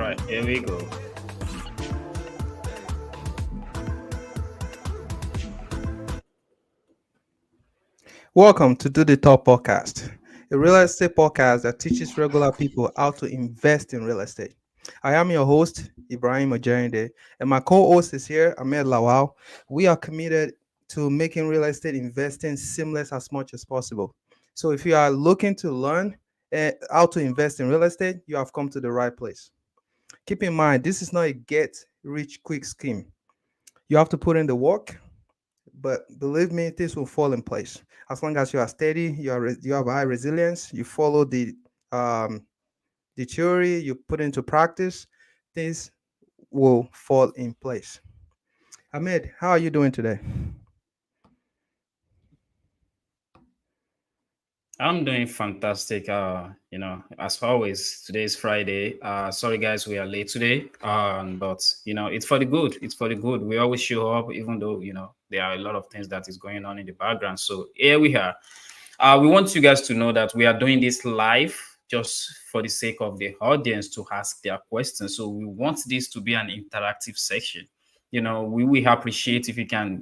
right, here we go. Welcome to Do the Talk podcast, a real estate podcast that teaches regular people how to invest in real estate. I am your host, Ibrahim Ojerinde, and my co host is here, Ahmed Lawal. We are committed to making real estate investing seamless as much as possible. So, if you are looking to learn how to invest in real estate, you have come to the right place. Keep in mind, this is not a get rich quick scheme. You have to put in the work, but believe me, this will fall in place as long as you are steady. You have high resilience. You follow um, the theory. You put into practice. Things will fall in place. Ahmed, how are you doing today? I'm doing fantastic. As always, today is Friday. Sorry guys, we are late today. But it's for the good. It's for the good. We always show up, even though there are a lot of things that is going on in the background. So here we are. We want you guys to know that we are doing this live just for the sake of the audience to ask their questions. So we want this to be an interactive section. We appreciate if you can,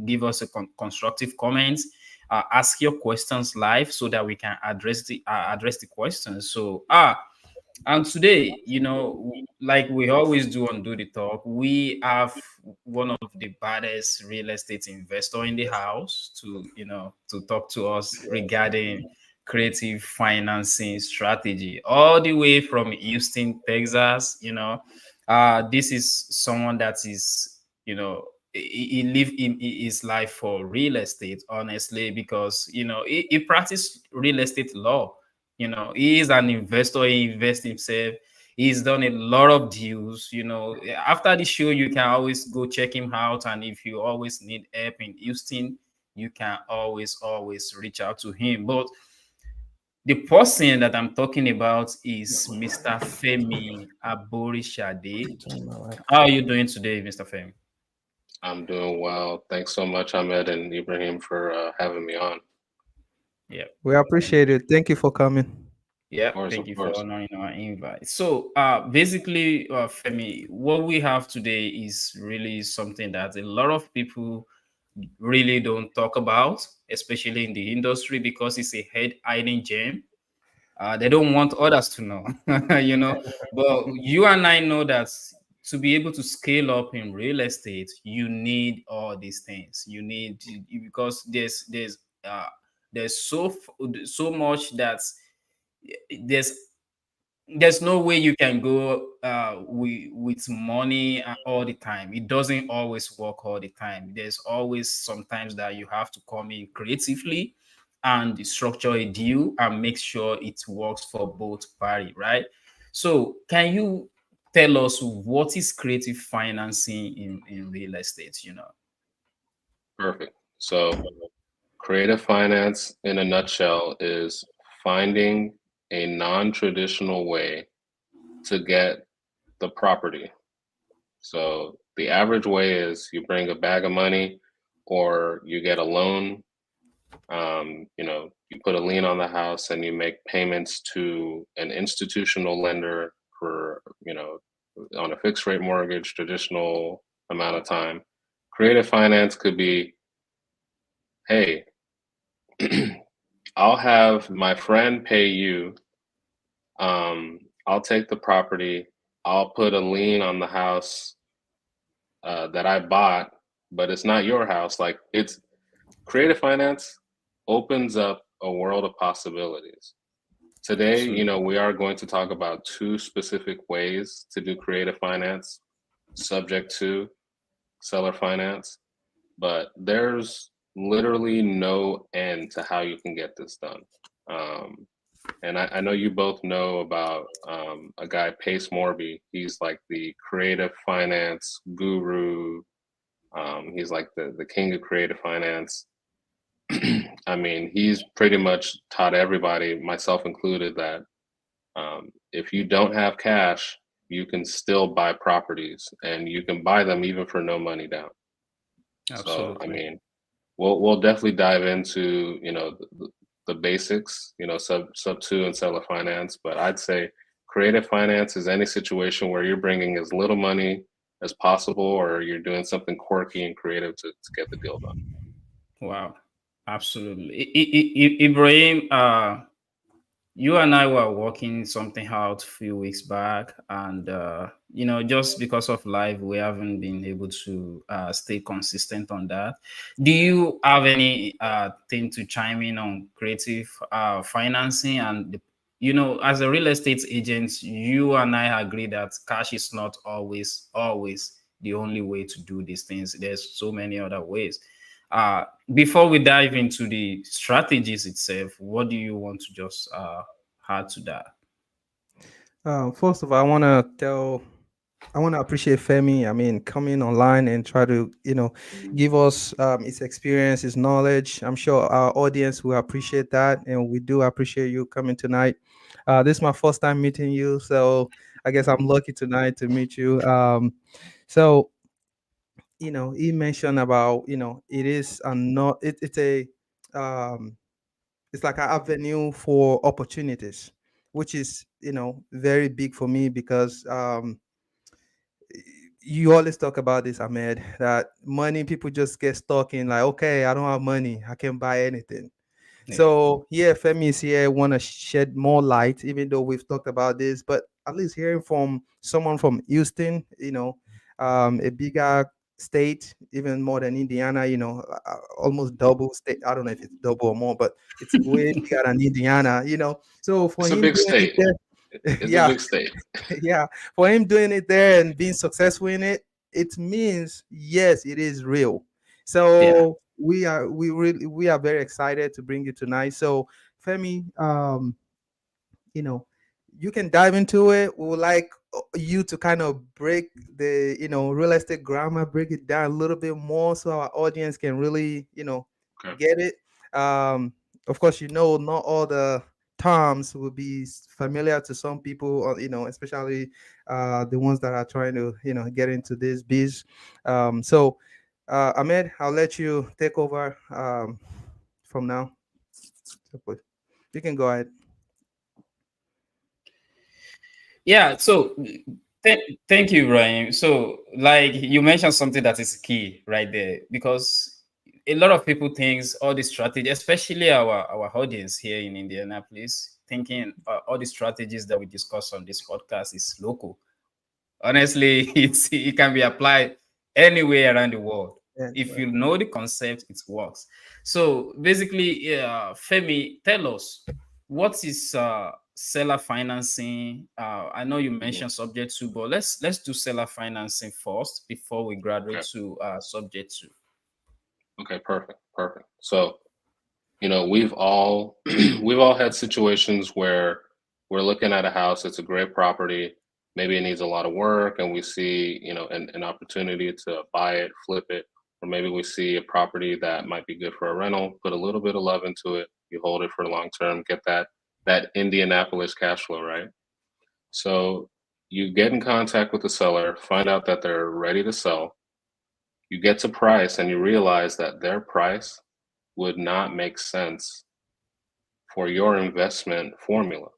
give us a constructive comments, ask your questions live so that we can address the questions. And today, like we always do on Do the Talk, we have one of the baddest real estate investor in the house to talk to us regarding creative financing strategy, all the way from Houston, Texas. This is someone that is, he live in his life for real estate, honestly, because he practice real estate law. He is an investor. He invests himself. He's done a lot of deals. After the show, you can always go check him out. And if you always need help in Houston, you can always reach out to him. But the person that I'm talking about is Mr. Femi Aborishade. How are you doing today, Mr. Femi? I'm doing well. Thanks so much, Ahmed and Ibrahim, for having me on. Yeah. We appreciate it. Thank you for coming. Yeah, Of thank you for course. honoring our invite. So, basically, Femi, what we have today is really something that a lot of people really don't talk about, especially in the industry, because it's a head hiding gem. They don't want others to know, you know. But you and I know that to be able to scale up in real estate, you need all these things. You need, because uh, there's so much that there's there's no way you can go with money all the time. It doesn't always work all the time. There's always sometimes that you have to come in creatively and structure a deal and make sure it works for both parties, right? So can you tell us what is creative financing in real estate? Perfect. So, creative finance in a nutshell is finding a non traditional way to get the property. So, the average way is you bring a bag of money or you get a loan. You put a lien on the house and you make payments to an institutional lender for, on a fixed rate mortgage, traditional amount of time. Creative finance could be, hey, I'll have my friend pay you. I'll take the property. I'll put a lien on the house that I bought, but it's not your house. Like it's creative finance opens up a world of possibilities. Today, Absolutely. we are going to talk about two specific ways to do creative finance, subject to seller finance, but there's literally no end to how you can get this done. Um, and I know you both know about a guy, Pace Morby. He's like the creative finance guru. He's like the king of creative finance. I mean, he's pretty much taught everybody, myself included, that if you don't have cash, you can still buy properties and you can buy them even for no money down. So, I Absolutely. mean, we'll definitely dive into the basics, sub two and seller finance. But I'd say creative finance is any situation where you're bringing as little money as possible, or you're doing something quirky and creative to get the deal done. Wow, absolutely. Ibrahim, you and I were working something out a few weeks back, and just because of life, we haven't been able to stay consistent on that. Do you have any thing to chime in on creative financing? And as a real estate agent, you and I agree that cash is not always the only way to do these things. There's so many other ways. Before we dive into the strategies itself, what do you want to just add to that? First of all, I want to appreciate Femi. I mean, coming online and try to, give us his experience, his knowledge. I'm sure our audience will appreciate that, and we do appreciate you coming tonight. This is my first time meeting you, so I guess I'm lucky tonight to meet you. So he mentioned about, it is a not, it's a, um, it's like an avenue for opportunities, which is, very big for me because you always talk about this, Ahmed, that money people just get stuck in like, okay, I don't have money, I can't buy anything. Yeah. So yeah, Femi is here, want to shed more light, even though we've talked about this, but at least hearing from someone from Houston, a bigger state, even more than Indiana, almost double state. I don't know if it's double or more, but it's way bigger than Indiana, So for It's a him big doing it state. there, It's a yeah, big state. yeah, for him doing it there and being successful in it, it means yes, it is real. Yeah. So we are very excited to bring you tonight. So Femi, you know, you can dive into it. We would like you to kind of break the real estate grammar, break it down a little bit more so our audience can really Okay. get it. Of course, not all the terms will be familiar to some people, or especially the ones that are trying to get into this biz. So Ahmed, I'll let you take over from now. So please, you can go ahead. Yeah. So thank you, Brian. So, like you mentioned something that is key right there, because a lot of people thinks all the strategy, especially our audience here in Indianapolis, thinking all the strategies that we discuss on this podcast is local. Honestly, it can be applied anywhere around the world. Yeah, If right. you know the concept, it works. So basically, Femi, tell us what is seller financing. I know you Mhm. mentioned subject to, but let's do seller financing first before we graduate Okay. to subject to. Okay. Perfect. Perfect. So, we've all we've all had situations where we're looking at a house. It's a great property. Maybe it needs a lot of work, and we see, an opportunity to buy it, flip it, or maybe we see a property that might be good for a rental. Put a little bit of love into it. You hold it for long term. Get that Indianapolis cash flow, right? So you get in contact with the seller, find out that they're ready to sell. You get to price, and you realize that their price would not make sense for your investment formula,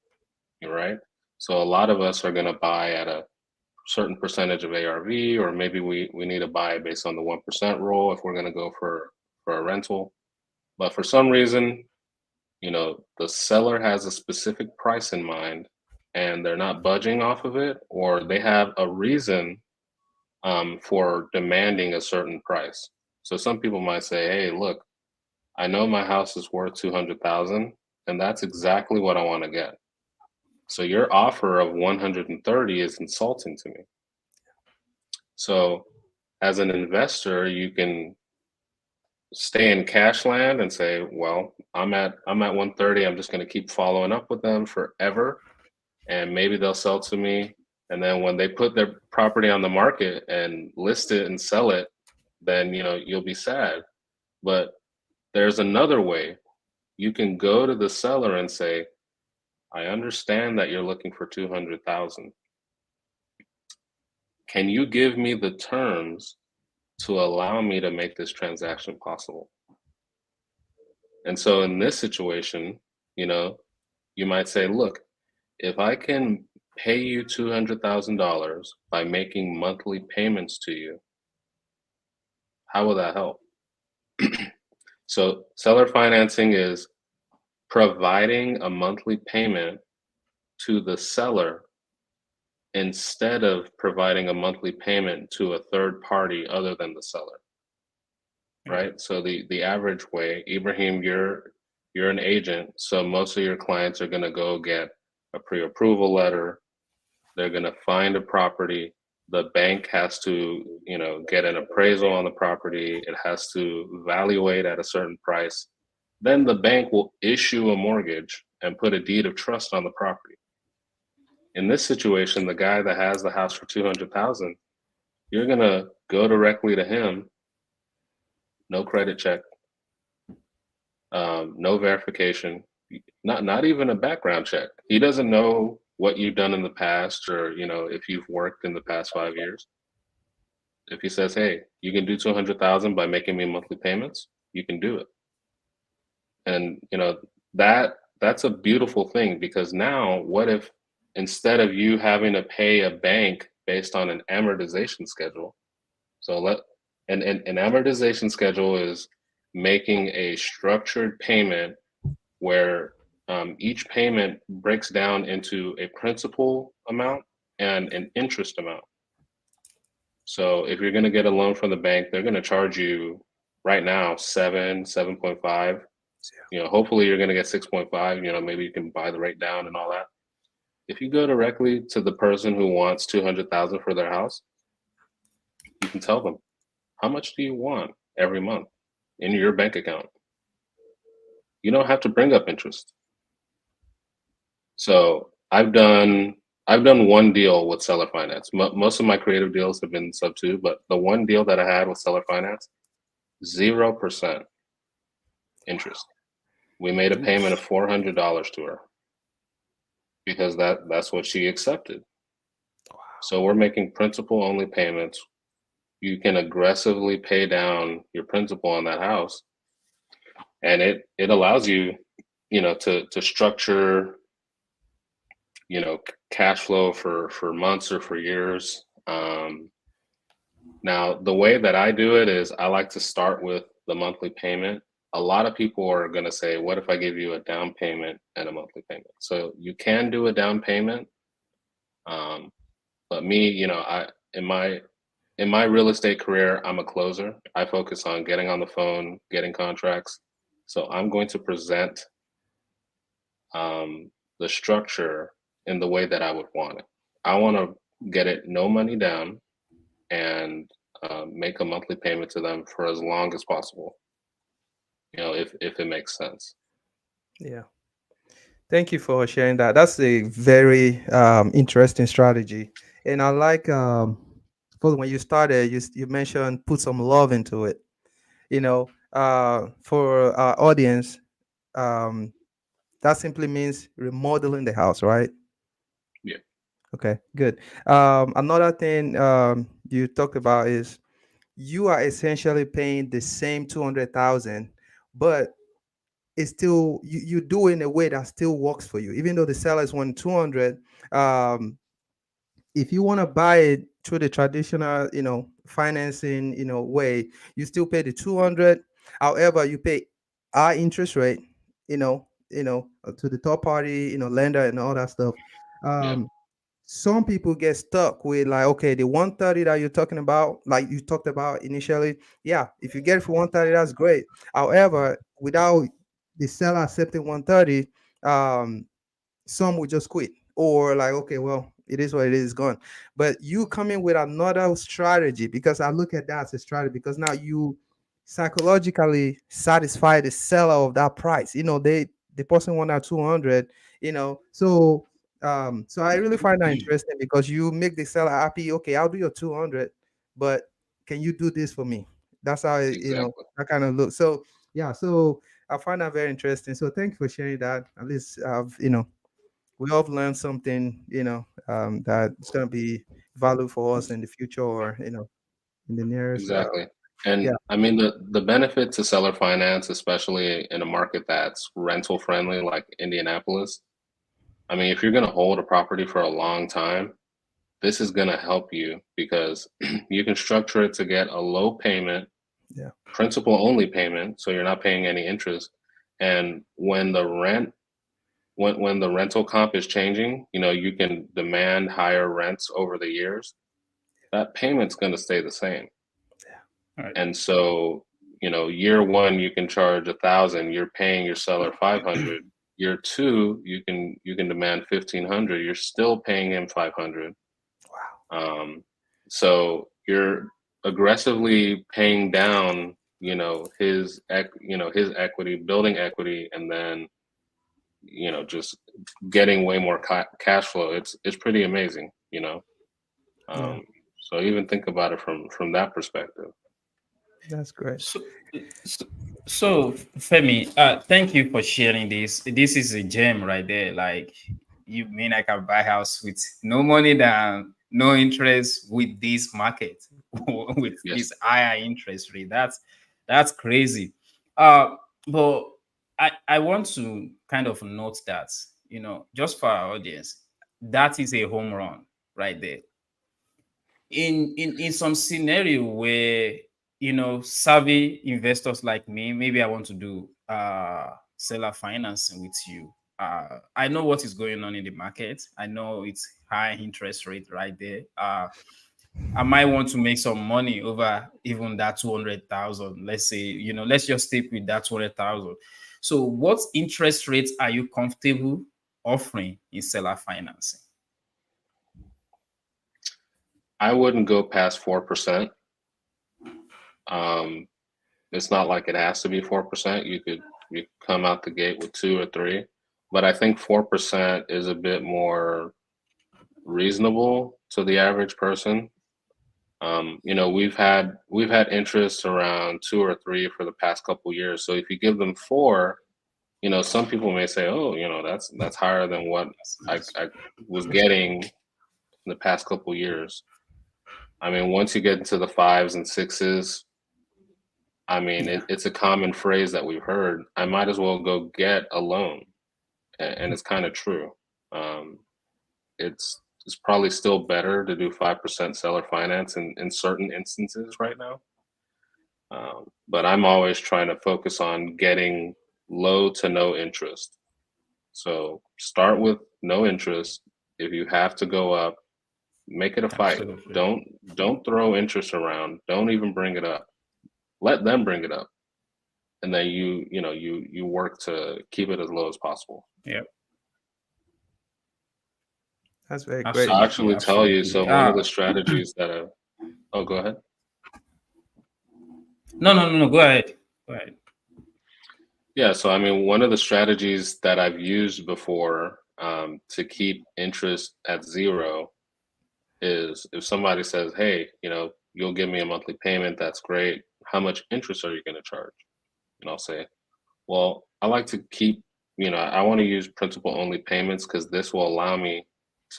right? So a lot of us are going to buy at a certain percentage of ARV, or maybe we need to buy based on the 1% rule if we're going to go for a rental. But for some reason, the seller has a specific price in mind, and they're not budging off of it, or they have a reason for demanding a certain price. So some people might say, "Hey, look, I know my house is worth 200,000, and that's exactly what I want to get. So your offer of 130 is insulting to me." So as an investor, you can stay in cash land and say, "Well, I'm at 130. I'm just going to keep following up with them forever, and maybe they'll sell to me." And then when they put their property on the market and list it and sell it, then you'll be sad. But there's another way. You can go to the seller and say, "I understand that you're looking for 200,000. Can you give me the terms to allow me to make this transaction possible?" And so in this situation, you know, you might say, "Look, if I can pay you $200,000 by making monthly payments to you, how will that help? So seller financing is providing a monthly payment to the seller instead of providing a monthly payment to a third party other than the seller, right? So the average way, Ibrahim, you're an agent, so most of your clients are going to go get a pre-approval letter. They're going to find a property. The bank has to, get an appraisal on the property. It has to evaluate at a certain price. Then the bank will issue a mortgage and put a deed of trust on the property. In this situation, the guy that has the house for 200,000, you're going to go directly to him, no credit check, no verification, not even a background check. He doesn't know what you've done in the past, or if you've worked in the past 5 years. If he says, hey, you can do 200,000 by making me monthly payments, you can do it. And that's a beautiful thing, because now what if, instead of you having to pay a bank based on an amortization schedule, an amortization schedule is making a structured payment where each payment breaks down into a principal amount and an interest amount. So if you're going to get a loan from the bank, they're going to charge you right now 7.5. Hopefully you're going to get 6.5. Maybe you can buy the rate down and all that. If you go directly to the person who wants 200,000 for their house, you can tell them, how much do you want every month in your bank account? You don't have to bring up interest. So I've done one deal with seller finance. Most of my creative deals have been sub 2, but the one deal that I had with seller finance, 0% interest. We made a payment of $400 to her because that's what she accepted. Wow. So we're making principal only payments. You can aggressively pay down your principal on that house, and it allows you, to structure, cash flow for months or for years. Now, the way that I do it is I like to start with the monthly payment. A lot of people are going to say, what if I give you a down payment and a monthly payment? So you can do a down payment. But me, in my real estate career, I'm a closer. I focus on getting on the phone, getting contracts. So I'm going to present the structure in the way that I would want it. I want to get it no money down and make a monthly payment to them for as long as possible, if it makes sense. Yeah. Thank you for sharing that. That's a very interesting strategy. And I like, when you started, you mentioned put some love into it. For our audience, that simply means remodeling the house, right? Yeah. Okay, good. Another thing you talked about is you are essentially paying the same 200,000, but it's still you do it in a way that still works for you, even though the sellers want 200. If you want to buy it through the traditional, financing, way, you still pay the 200. However, you pay our interest rate, to the third party, lender and all that stuff. Yeah. Some people get stuck with, like, okay, the 130 that you're talking about, like you talked about initially. Yeah, if you get it for 130, that's great. However, without the seller accepting 130, some will just quit, or like, okay, well, it is what it is, gone. But you come in with another strategy, because I look at that as a strategy, because now you psychologically satisfy the seller of that price. The person want that 200. So I really find that interesting, because you make the seller happy. Okay, I'll do your 200, but can you do this for me? That's how Exactly. that kind of look. So yeah, so I find that very interesting. So thank you for sharing that. At least we all learned something, that's going to be valuable for us in the future, or in the nearest. Exactly. And Yeah. I mean, the benefit to seller finance, especially in a market that's rental friendly like Indianapolis, I mean, if you're going to hold a property for a long time, this is going to help you because you can structure it to get a low payment, Yeah. principal only payment, so you're not paying any interest. And when the rental comp is changing, you can demand higher rents over the years. That payment's going to stay the same. All right. And so, year one you can charge 1,000, you're paying your seller 500. Year two, you can demand 1,500, you're still paying him 500. Um, so you're aggressively paying down, his equity, building equity, and then just getting way more cash flow. It's pretty amazing. Yeah. Um, so even think about it from that perspective. That's great. So, so Femi, thank you for sharing this. This is a gem right there. Like, you mean I can buy house with no money than no interest with this market with Yes. this higher interest rate. That's crazy. But I want to kind of note that, just for our audience, that is a home run right there. In some scenario where, savvy investors like me, maybe I want to do seller financing with you. I know what is going on in the market. I know it's high interest rate right there. I might want to make some money over even that 200,000. Let's say, let's just stick with that 200,000. So what interest rates are you comfortable offering in seller financing? I wouldn't go past 4%. It's not like it has to be 4%. You come out the gate with 2 or 3, but I think 4% is a bit more reasonable to the average person. We've had interest around 2 or 3 for the past couple years. So if you give them 4, some people may say, "Oh, that's higher than what I was getting in the past couple years." I mean, once you get into the 5s and 6s, I mean, Yeah. it's a common phrase that we've heard. I might as well go get a loan, and it's kind of true. Um, it's probably still better to do 5% seller finance in certain instances right now. But I'm always trying to focus on getting low to no interest. So start with no interest. If you have to go up, make it a fight. Absolutely. Don't throw interest around. Don't even bring it up. Let them bring it up, and then you work to keep it as low as possible. Yeah. That's very great. I'll Absolutely. actually tell you. Absolutely. So one of the strategies that oh, go ahead. No, no, no, no. Go ahead. Go ahead. Yeah, so I mean, one of the strategies that I've used before to keep interest at zero is if somebody says, "Hey, you'll give me a monthly payment. That's great. How much interest are you going to charge?" And I'll say, "Well, I like to keep, I want to use principal only payments because this will allow me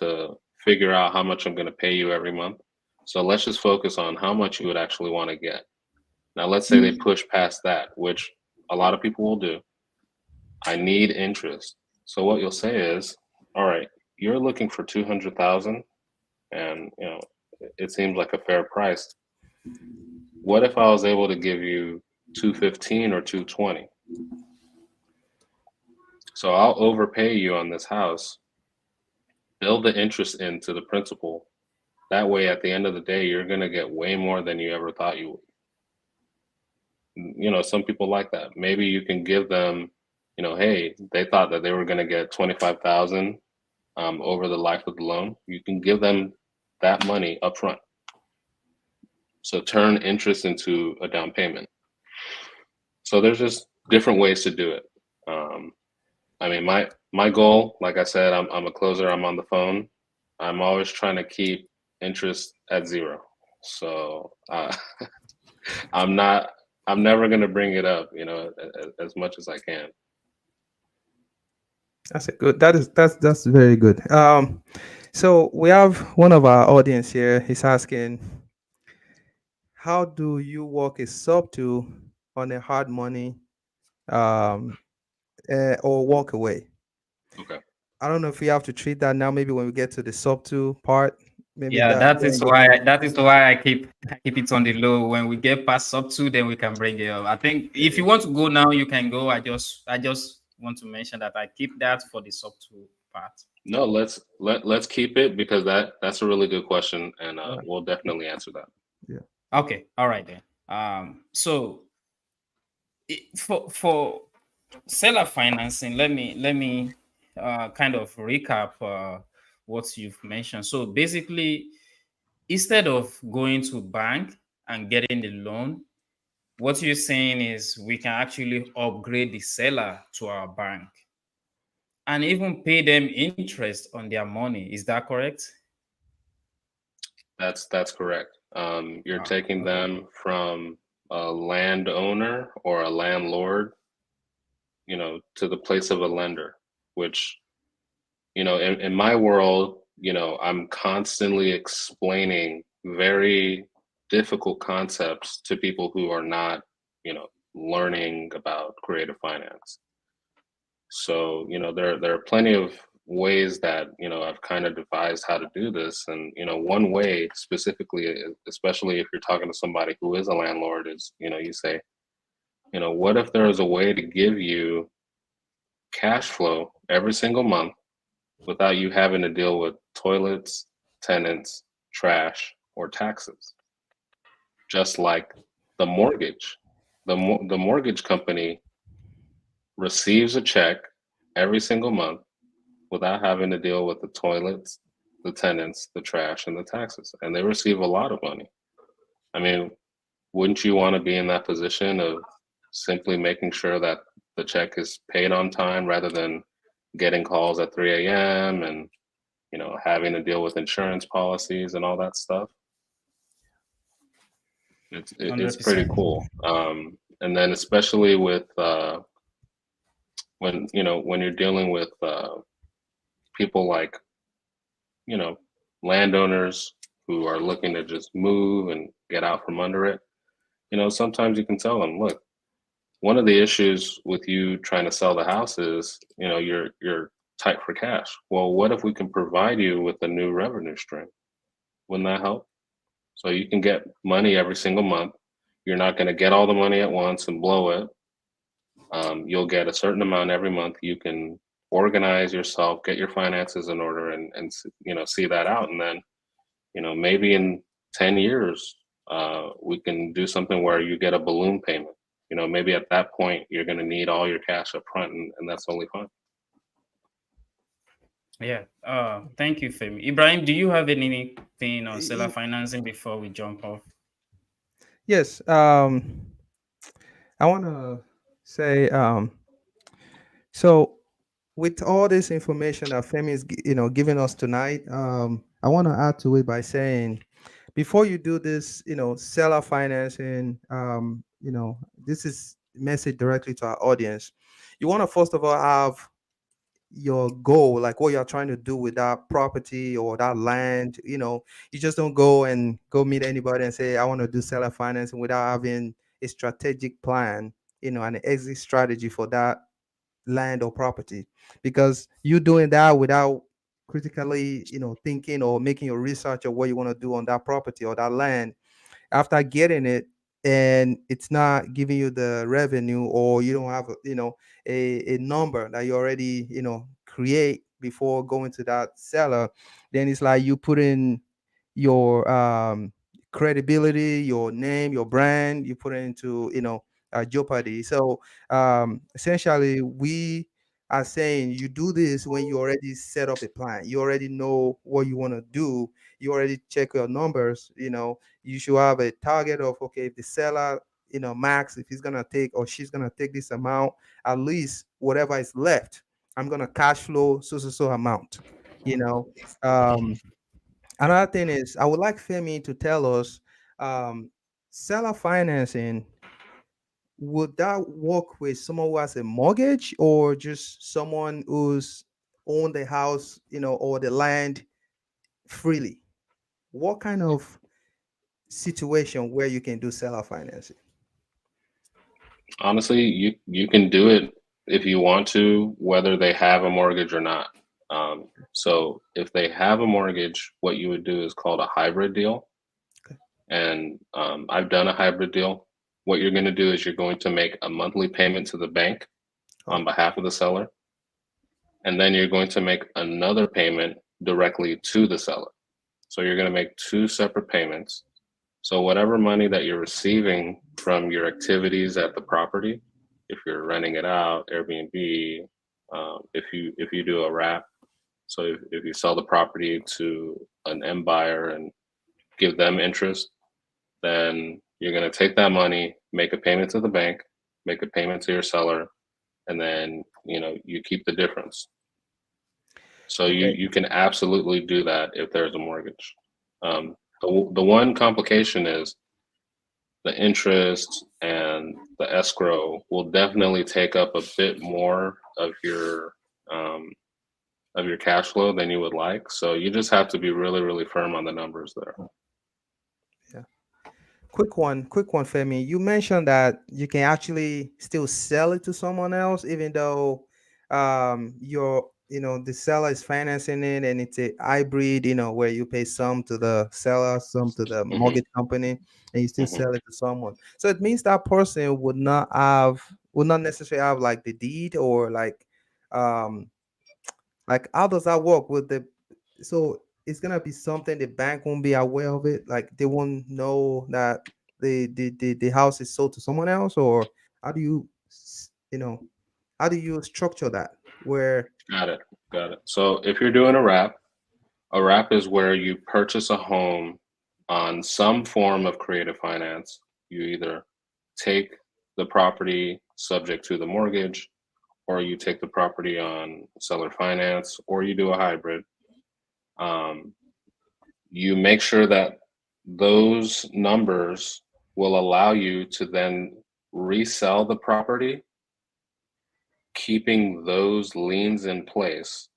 to figure out how much I'm going to pay you every month. So let's just focus on how much you would actually want to get." Now, let's say they push past that, which a lot of people will do. I need interest. So what you'll say is, all right, you're looking for 200,000 and, it seems like a fair price. What if I was able to give you 215 or 220? So I'll overpay you on this house, build the interest into the principal. That way, at the end of the day, you're going to get way more than you ever thought you would. Some people like that. Maybe you can give them, hey, they thought that they were going to get 25,000 over the life of the loan. You can give them that money up front. So turn interest into a down payment. So there's just different ways to do it. I mean, my goal, like I said, I'm a closer. I'm on the phone. I'm always trying to keep interest at zero. So I'm not. I'm never going to bring it up, as much as I can. That's a good. That's very good. So we have one of our audience here. He's asking, how do you work a sub to on a hard money, or walk away? Okay. I don't know if we have to treat that now. Maybe when we get to the sub two part, maybe Yeah, that then you can. that is why I keep it on the low. When we get past sub two, then we can bring it up. I think if you want to go now, you can go. I just want to mention that I keep that for the sub two part. No, let's keep it because that's a really good question, and All right. we'll definitely answer that. Yeah. Okay, all right then. So for seller financing, let me kind of recap what you've mentioned. So basically, instead of going to bank and getting the loan, what you're saying is we can actually upgrade the seller to our bank and even pay them interest on their money. Is that correct? That's correct. You're Ah, taking okay. them from a landowner or a landlord, to the place of a lender, which, in my world, I'm constantly explaining very difficult concepts to people who are not, learning about creative finance. So, there are plenty of ways that, I've kind of devised how to do this. And, one way specifically, especially if you're talking to somebody who is a landlord, is, you say, what if there was a way to give you cash flow every single month without you having to deal with toilets, tenants, trash, or taxes? Just like the mortgage. The mortgage company receives a check every single month without having to deal with the toilets, the tenants, the trash, and the taxes. And they receive a lot of money. I mean, wouldn't you want to be in that position of simply making sure that the check is paid on time rather than getting calls at 3 a.m. and having to deal with insurance policies and all that stuff? It's pretty 100%. cool. And then especially with when you're dealing with people like you know landowners who are looking to just move and get out from under it. Sometimes you can tell them, look, one of the issues with you trying to sell the house is you're tight for cash. Well, what if we can provide you with a new revenue stream? Wouldn't that help? So you can get money every single month. You're not going to get all the money at once and blow it. You'll get a certain amount every month. You can organize yourself, get your finances in order, and see that out. And then maybe in 10 years, we can do something where you get a balloon payment. Maybe at that point you're going to need all your cash up front, and that's only fine. Yeah. Thank you, Femi. Ibrahim, do you have anything on seller Y- financing before we jump off? Yes. I want to say, so with all this information that Femi is, giving us tonight, I want to add to it by saying, before you do this, seller financing, this is message directly to our audience. You want to first of all have your goal, like what you're trying to do with that property or that land. You just don't go meet anybody and say, I want to do seller financing without having a strategic plan, and an exit strategy for that land or property, because you doing that without critically thinking or making your research of what you want to do on that property or that land, after getting it, and it's not giving you the revenue, or you don't have a number that you already create before going to that seller, then it's like you put in your credibility, your name, your brand, you put it into jeopardy. So essentially, we are saying you do this when you already set up a plan, you already know what you want to do, you already check your numbers. You should have a target of, okay, if the seller max, if he's gonna take or she's gonna take this amount, at least whatever is left, I'm gonna cash flow so amount. you know um Another thing is, I would like Femi to tell us, um seller financing, would that work with someone who has a mortgage, or just someone who's owned the house, or the land freely? What kind of situation where you can do seller financing? Honestly, you can do it if you want to, whether they have a mortgage or not. So if they have a mortgage, what you would do is called a hybrid deal. Okay. And I've done a hybrid deal. What you're going to do is you're going to make a monthly payment to the bank on Oh, behalf of the seller, and then you're going to make another payment directly to the seller. So you're going to make two separate payments. So whatever money that you're receiving from your activities at the property, if you're renting it out, Airbnb, if you do a wrap, so if you sell the property to an M buyer and give them interest, then you're going to take that money, make a payment to the bank, make a payment to your seller, and then you keep the difference. So okay. you can absolutely do that if there's a mortgage. The one complication is the interest and the escrow will definitely take up a bit more of your cash flow than you would like. So you just have to be really, really firm on the numbers there. Yeah. Quick one, Femi. You mentioned that you can actually still sell it to someone else, even though the seller is financing it and it's a hybrid, where you pay some to the seller, some to the Hmm. mortgage company, and you still Hmm. sell it to someone. So it means that person would not necessarily have like the deed, or um like, how does that work with the? So it's gonna be something the bank won't be aware of it. Like, they won't know that the house is sold to someone else, or how do you how do you structure that? Where Got it. Got it. So if you're doing a wrap is where you purchase a home on some form of creative finance. You either take the property subject to the mortgage, or you take the property on seller finance, or you do a hybrid. Um, you make sure that those numbers will allow you to then resell the property, keeping those liens in place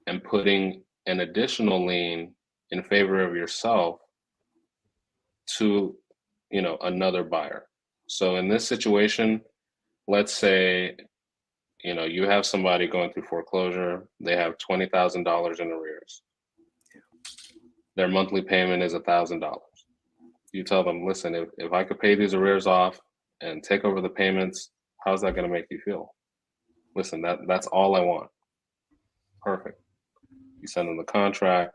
and putting an additional lien in favor of yourself to another buyer. So in this situation, let's say you have somebody going through foreclosure, they have $20,000 in arrears, their monthly payment is $1,000. You tell them, listen, if I could pay these arrears off and take over the payments, how's that going to make you feel? Listen, that's all I want. Perfect. You send them the contract,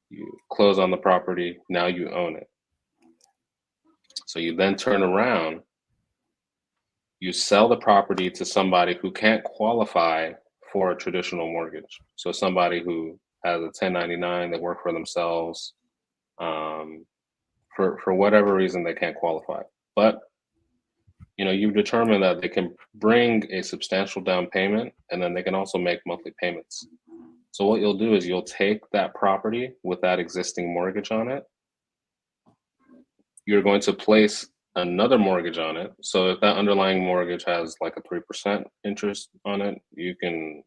you close on the property, now you own it. So you then turn around, you sell the property to somebody who can't qualify for a traditional mortgage. So somebody who has a 1099, they work for themselves, um, for whatever reason they can't qualify. But you've determined that they can bring a substantial down payment, and then they can also make monthly payments. So what you'll do is you'll take that property with that existing mortgage on it. You're going to place another mortgage on it. So if that underlying mortgage has like a 3% interest on it, you can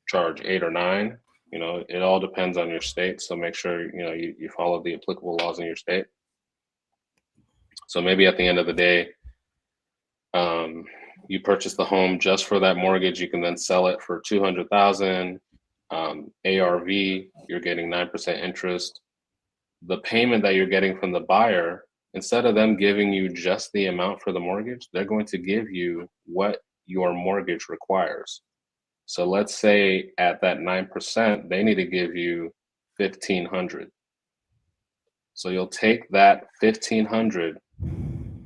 charge 8 or 9. It all depends on your state. So make sure you follow the applicable laws in your state. So maybe at the end of the day, you purchase the home just for that mortgage. You can then sell it for 200,000. ARV, you're getting 9% interest. The payment that you're getting from the buyer, instead of them giving you just the amount for the mortgage, they're going to give you what your mortgage requires. So let's say at that 9%, they need to give you 1,500. So you'll take that 1,500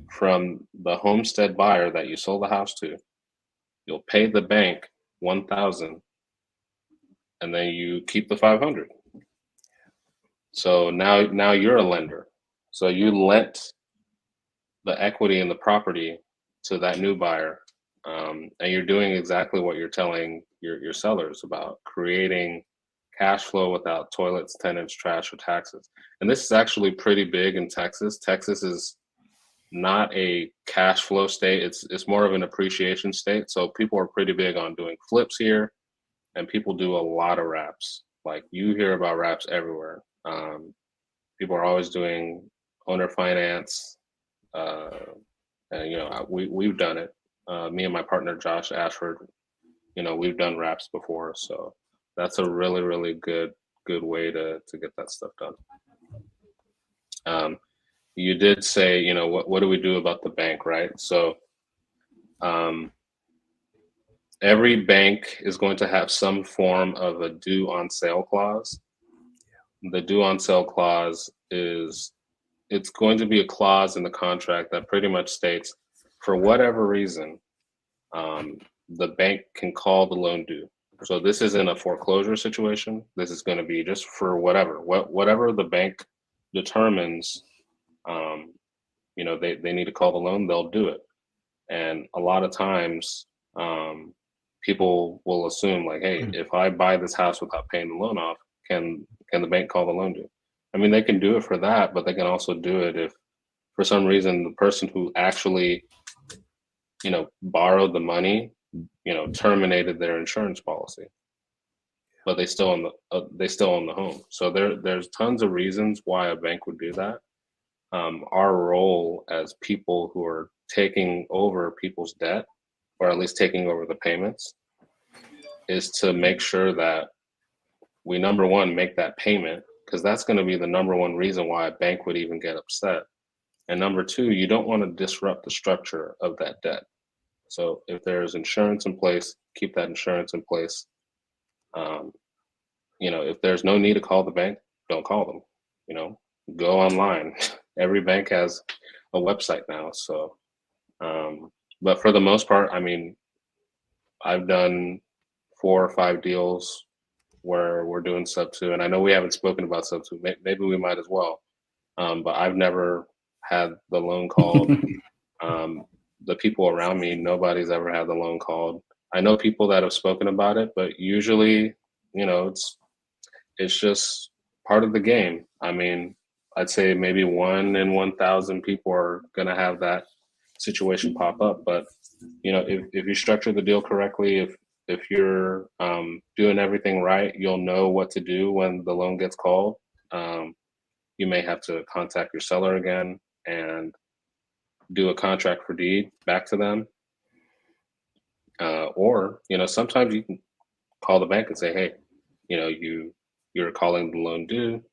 from the homestead buyer that you sold the house to. You'll pay the bank 1,000, and then you keep the 500. So now you're a lender. So you lent the equity in the property to that new buyer, and you're doing exactly what you're telling your sellers about: creating cash flow without toilets, tenants, trash, or taxes. And this is actually pretty big in Texas. Texas is not a cash flow state. It's more of an appreciation state. So people are pretty big on doing flips here, and people do a lot of wraps. Like, you hear about wraps everywhere. People are always doing owner finance, and we've done it. Me and my partner Josh Ashford, we've done wraps before. So That's a really, really good way to get that stuff done. You did say, you know, what do we do about the bank, right? So every bank is going to have some form of a due on sale clause. The due on sale clause is, it's going to be a clause in the contract that pretty much states, for whatever reason, the bank can call the loan due. So this isn't a foreclosure situation. This is going to be just for whatever the bank determines, you know, they need to call the loan, they'll do it. And a lot of times, people will assume like, hey, if I buy this house without paying the loan off, can the bank call the loan due? I mean, they can do it for that, but they can also do it if for some reason the person who actually, you know, borrowed the money, you know, terminated their insurance policy, but they still own the home. So there's tons of reasons why a bank would do that. Our role as people who are taking over people's debt, or at least taking over the payments, is to make sure that we, number one, make that payment, because that's going to be the number one reason why a bank would even get upset. And number two, you don't want to disrupt the structure of that debt. So if there's insurance in place, keep that insurance in place. You know, if there's no need to call the bank, don't call them. You know, go online. Every bank has a website now. So, but for the most part, I mean, I've done 4 or 5 deals where we're doing sub 2, and I know we haven't spoken about sub 2. Maybe we might as well. But I've never had the loan called. The people around me, nobody's ever had the loan called. I know people that have spoken about it, but usually, you know, it's just part of the game. I mean, I'd say maybe 1 in 1,000 people are going to have that situation pop up. But, you know, if you structure the deal correctly, if you're doing everything right, you'll know what to do when the loan gets called. You may have to contact your seller again and do a contract for deed back to them. Or, you know, sometimes you can call the bank and say, hey, you know, you're calling the loan due.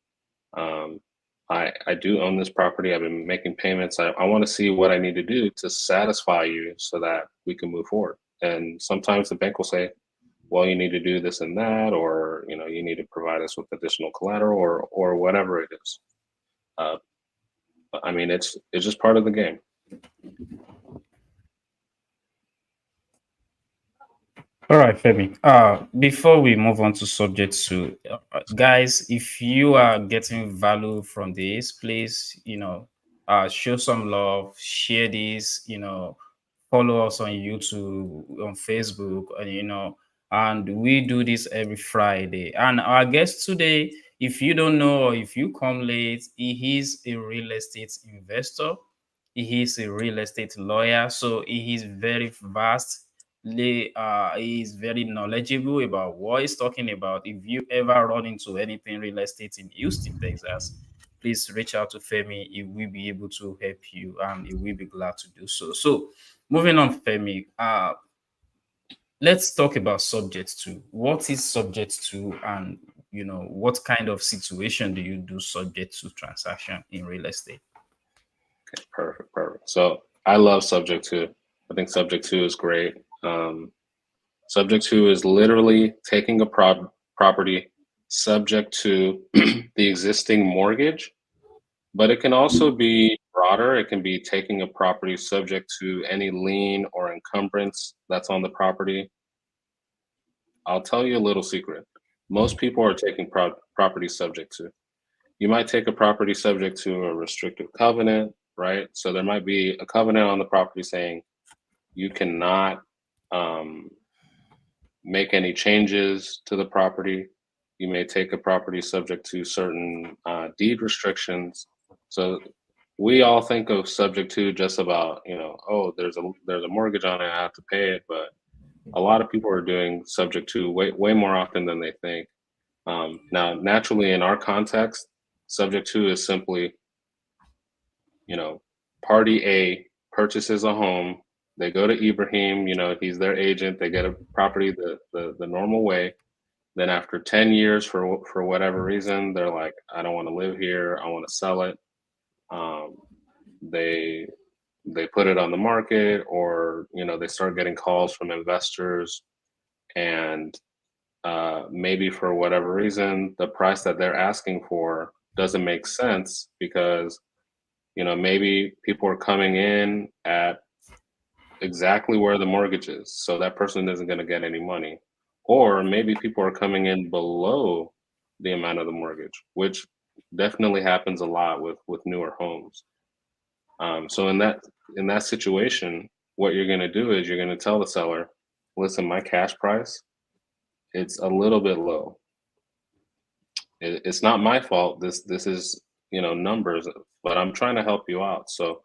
I do own this property. I've been making payments. I want to see what I need to do to satisfy you so that we can move forward. And sometimes the bank will say, well, you need to do this and that, or, you know, you need to provide us with additional collateral, or whatever it is. I mean, it's just part of the game. All right, Femi. Before we move on to subject 2, guys, if you are getting value from this, please, you know, show some love, share this, you know, follow us on YouTube, on Facebook, and you know, and we do this every Friday. And our guest today, if you don't know or if you come late, he is a real estate investor. He is a real estate lawyer, so he is very vast. He is very knowledgeable about what he's talking about. If you ever run into anything real estate in Houston, Texas, please reach out to Femi. He will be able to help you, and he will be glad to do so. So, moving on, Femi, let's talk about subject 2. What is subject 2, and you know, what kind of situation do you do subject to transaction in real estate? Okay, perfect. So I love subject 2. I think subject 2 is great. Subject 2 is literally taking a property subject to the existing mortgage, but it can also be broader. It can be taking a property subject to any lien or encumbrance that's on the property. I'll tell you a little secret. Most people are taking property subject to. You might take a property subject to a restrictive covenant, right? So there might be a covenant on the property saying you cannot make any changes to the property. You may take a property subject to certain deed restrictions. So we all think of subject to just about, you know, oh, there's a mortgage on it, I have to pay it. But a lot of people are doing subject to way more often than they think. Now, naturally, in our context, subject to is simply, you know, party A purchases a home. They go to Ibrahim, you know, he's their agent. They get a property the normal way. Then after 10 years, for whatever reason, they're like, I don't want to live here. I want to sell it. Um, they they put it on the market, or they start getting calls from investors, and maybe for whatever reason, the price that they're asking for doesn't make sense because maybe people are coming in at exactly where the mortgage is, so that person isn't going to get any money. Or maybe people are coming in below the amount of the mortgage, which definitely happens a lot with newer homes. So in that situation, what you're going to do is you're going to tell the seller, listen, my cash price, it's a little bit low. It's not my fault. This is numbers, but I'm trying to help you out. So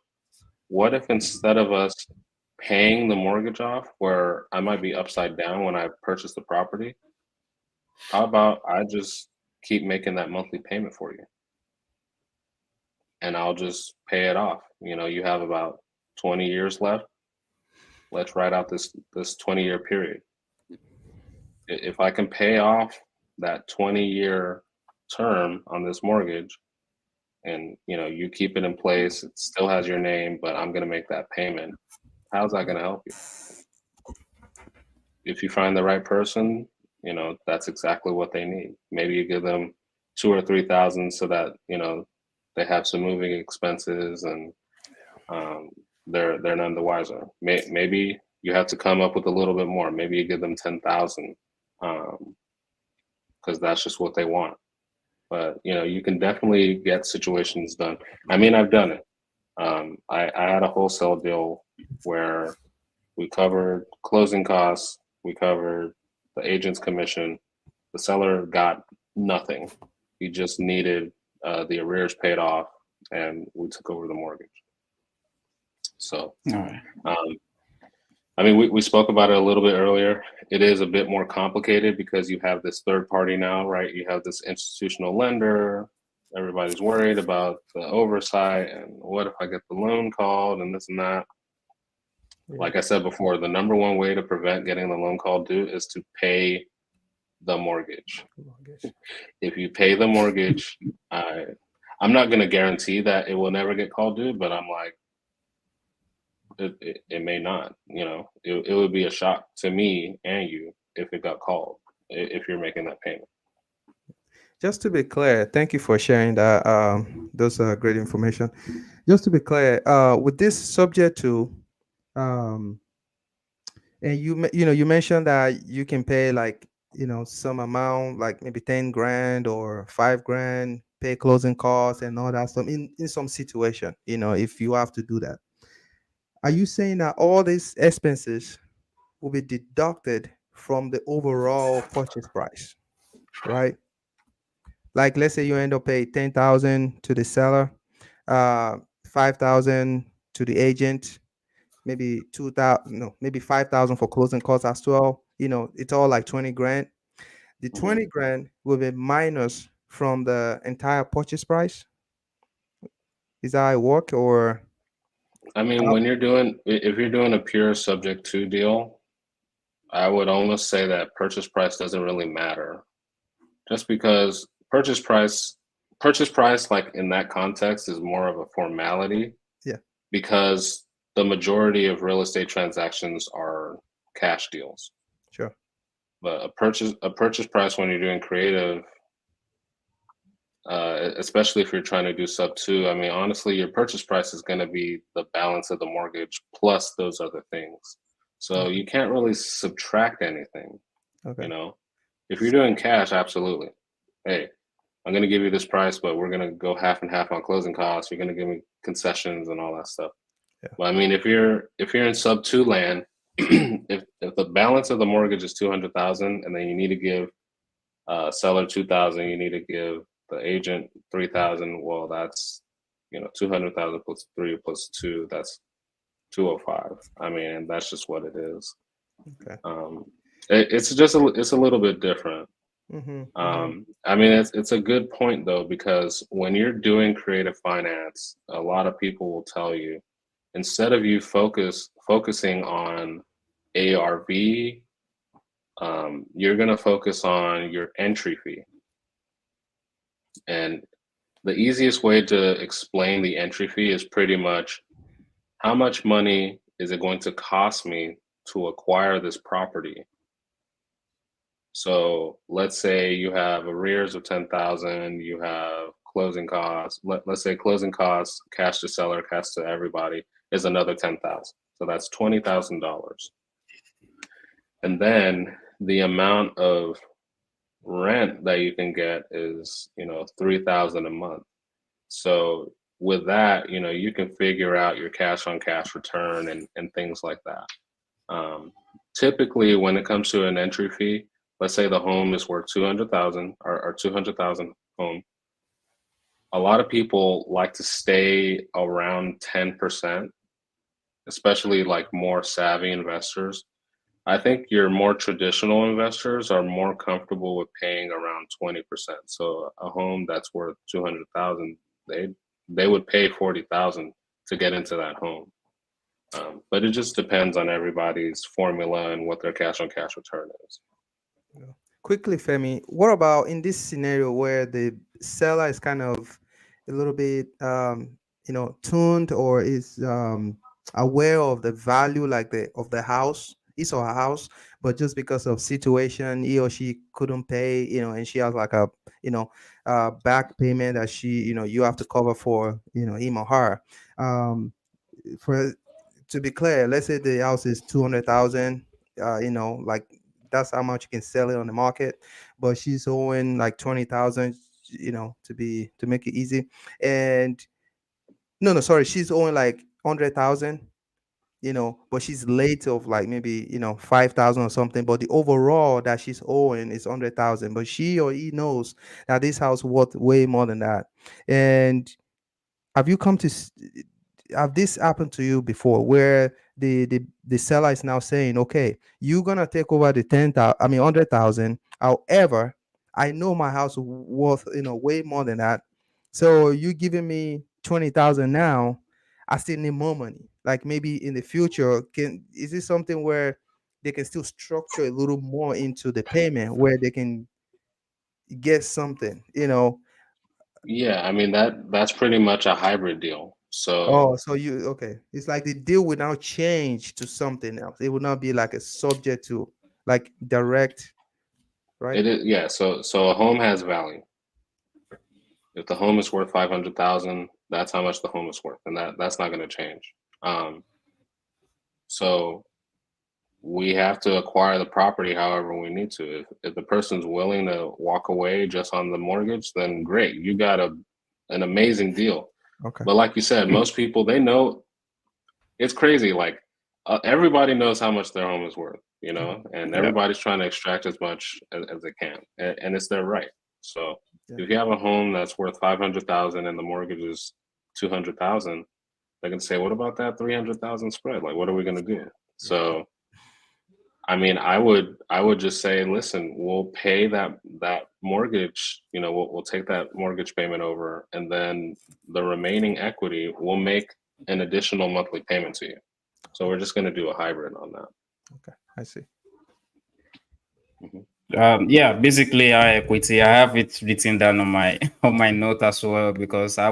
what if instead of us paying the mortgage off, where I might be upside down when I purchase the property, how about I just keep making that monthly payment for you, and I'll just pay it off. You have about 20 years left. Let's write out this 20-year period. If I can pay off that 20-year term on this mortgage, and you keep it in place, it still has your name, but I'm going to make that payment. How's that going to help you? If you find the right person, that's exactly what they need. Maybe you give them 2,000 or 3,000 so that they have some moving expenses, and they're none the wiser. Maybe you have to come up with a little bit more. Maybe you give them 10,000 because that's just what they want. But you can definitely get situations done. I mean, I've done it. I had a wholesale deal where we covered closing costs, we covered the agent's commission. The seller got nothing. He just needed the arrears paid off, and we took over the mortgage. So, All right. I mean, we spoke about it a little bit earlier. It is a bit more complicated because you have this third party now, right? You have this institutional lender. Everybody's worried about the oversight, and what if I get the loan called and this and that. Yeah. Like I said before, the number one way to prevent getting the loan call due is to pay the mortgage. If you pay the mortgage, I'm not going to guarantee that it will never get called due, but I'm like, it may not. It would be a shock to me and you if it got called, if you're making that payment. Just to be clear, thank you for sharing that. Those are great information. Just to be clear, with this subject to, and you mentioned that you can pay like some amount, like maybe 10 grand or 5 grand, pay closing costs and all that stuff in some situation. If you have to do that, are you saying that all these expenses will be deducted from the overall purchase price, right? Like, let's say you end up paying 10,000 to the seller, 5,000 to the agent, maybe 2,000, no, maybe 5,000 for closing costs as well. It's all like 20 grand. The 20 grand will be minus from the entire purchase price. Is that how it work, or? I mean, if you're doing a pure subject to deal, I would almost say that purchase price doesn't really matter, just because purchase price, like in that context, is more of a formality. Yeah. Because the majority of real estate transactions are cash deals. Sure. But a purchase price when you're doing creative, especially if you're trying to do sub two, I mean, honestly, your purchase price is going to be the balance of the mortgage plus those other things. So you can't really subtract anything. Okay. If you're doing cash, absolutely. Hey, I'm going to give you this price, but we're going to go half and half on closing costs. You're going to give me concessions and all that stuff. Yeah. But I mean, if you're in sub two land, if the balance of the mortgage is 200,000, and then you need to give seller 2,000, you need to give the agent 3,000. Well, that's 200,000 plus 3 plus 2. That's 205. I mean, that's just what it is. Okay. It's a little bit different. I mean, it's a good point though, because when you're doing creative finance, a lot of people will tell you, instead of you focusing on ARV you're going to focus on your entry fee. And the easiest way to explain the entry fee is pretty much how much money is it going to cost me to acquire this property. So let's say you have arrears of 10,000, you have closing costs. Let's say closing costs, cash to seller, cash to everybody is another 10,000. So that's $20,000. And then the amount of rent that you can get is, $3,000 a month. So with that, you can figure out your cash on cash return and things like that. Typically, when it comes to an entry fee, let's say the home is worth 200,000 or 200,000 home. A lot of people like to stay around 10%, especially like more savvy investors. I think your more traditional investors are more comfortable with paying around 20%. So a home that's worth 200,000, they would pay 40,000 to get into that home. But it just depends on everybody's formula and what their cash on cash return is. Quickly, Femi, what about in this scenario where the seller is kind of a little bit, tuned or is aware of the value, like of the house, his or her house, but just because of situation, he or she couldn't pay, and she has like a, back payment that you have to cover for, him or her. For to be clear, let's say the house is 200,000, like that's how much you can sell it on the market, but she's owing like 20,000, to make it easy. And no, sorry, she's owing like 100,000, but she's late of like maybe 5,000 or something. But the overall that she's owing is 100,000. But she or he knows that this house worth way more than that. And have you come to have this happened to you before, where the seller is now saying, okay, you're gonna take over the 10,000, I mean 100,000. However, I know my house worth way more than that. So you giving me 20,000 now. I still need more money. Like maybe in the future, is this something where they can still structure a little more into the payment where they can get something, Yeah, I mean that's pretty much a hybrid deal. So Oh, so okay. It's like the deal will now change to something else. It will not be like a subject to like direct, right? it is, yeah. So a home has value. If the home is worth 500,000, that's how much the home is worth, and that's not going to change. So we have to acquire the property however we need to. If the person's willing to walk away just on the mortgage, then great, you got an amazing deal. Okay. But like you said, most people, they know it's crazy. Like everybody knows how much their home is worth, and Yeah. everybody's trying to extract as much as they can, and it's their right. So Yeah. if you have a home that's worth 500,000 and the mortgage is 200,000, they're gonna say, "What about that 300,000 spread? Like, what are we gonna do?" So I mean, I would just say, listen, we'll pay that mortgage. We'll take that mortgage payment over, and then the remaining equity we'll make an additional monthly payment to you. So we're just going to do a hybrid on that. Okay. I see. Yeah, basically our equity. I have it written down on my on my note as well, because I